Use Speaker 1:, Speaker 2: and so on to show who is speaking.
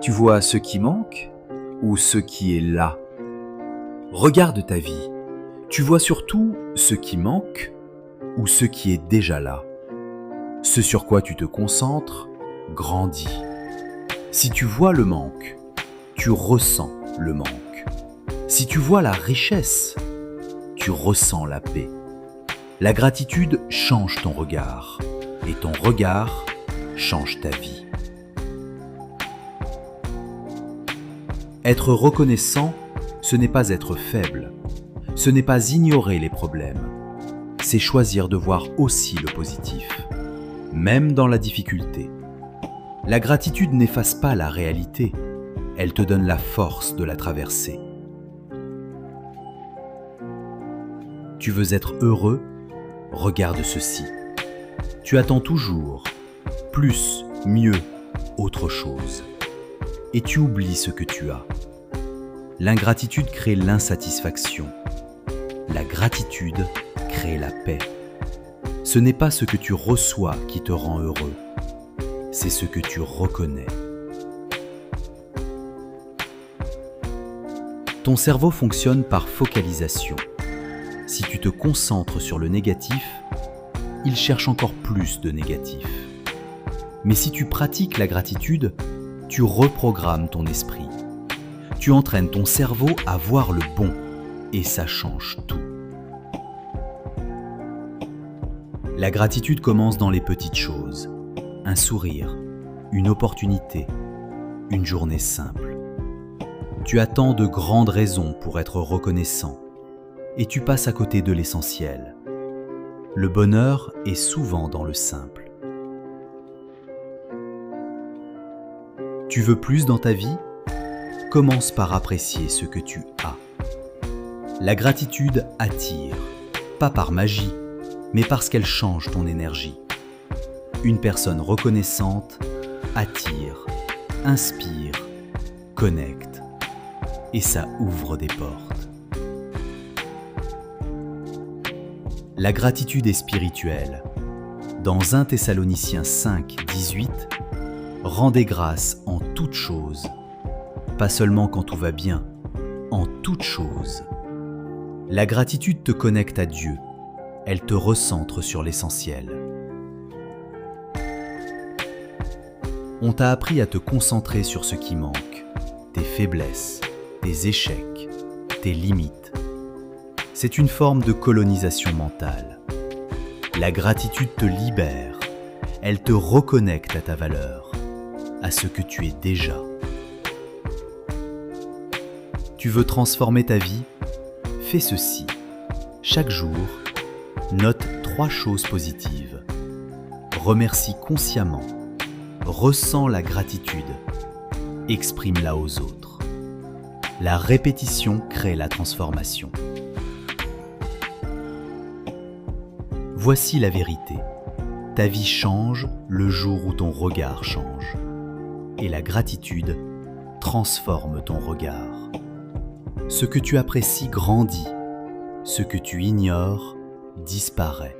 Speaker 1: Tu vois ce qui manque ou ce qui est là? Regarde ta vie. Tu vois surtout ce qui manque ou ce qui est déjà là? Ce sur quoi tu te concentres grandit. Si tu vois le manque, tu ressens le manque. Si tu vois la richesse, tu ressens la paix. La gratitude change ton regard et ton regard change ta vie. Être reconnaissant, ce n'est pas être faible, ce n'est pas ignorer les problèmes, c'est choisir de voir aussi le positif, même dans la difficulté. La gratitude n'efface pas la réalité, elle te donne la force de la traverser. Tu veux être heureux? Regarde ceci. Tu attends toujours plus, mieux, autre chose. Et tu oublies ce que tu as. L'ingratitude crée l'insatisfaction. La gratitude crée la paix. Ce n'est pas ce que tu reçois qui te rend heureux, c'est ce que tu reconnais. Ton cerveau fonctionne par focalisation. Si tu te concentres sur le négatif, il cherche encore plus de négatif. Mais si tu pratiques la gratitude, tu reprogrammes ton esprit. Tu entraînes ton cerveau à voir le bon et ça change tout. La gratitude commence dans les petites choses. Un sourire, une opportunité, une journée simple. Tu attends de grandes raisons pour être reconnaissant et tu passes à côté de l'essentiel. Le bonheur est souvent dans le simple. Tu veux plus dans ta vie? Commence par apprécier ce que tu as. La gratitude attire, pas par magie, mais parce qu'elle change ton énergie. Une personne reconnaissante attire, inspire, connecte, et ça ouvre des portes. La gratitude est spirituelle. Dans 1 Thessaloniciens 5, 18, rendez grâce en toutes choses, pas seulement quand tout va bien, en toutes choses. La gratitude te connecte à Dieu, elle te recentre sur l'essentiel. On t'a appris à te concentrer sur ce qui manque, tes faiblesses, tes échecs, tes limites. C'est une forme de colonisation mentale. La gratitude te libère, elle te reconnecte à ta valeur, à ce que tu es déjà. Tu veux transformer ta vie? Fais ceci. Chaque jour, note 3 choses positives. Remercie consciemment. Ressens la gratitude. Exprime-la aux autres. La répétition crée la transformation. Voici la vérité. Ta vie change le jour où ton regard change. Et la gratitude transforme ton regard. Ce que tu apprécies grandit. Ce que tu ignores disparaît.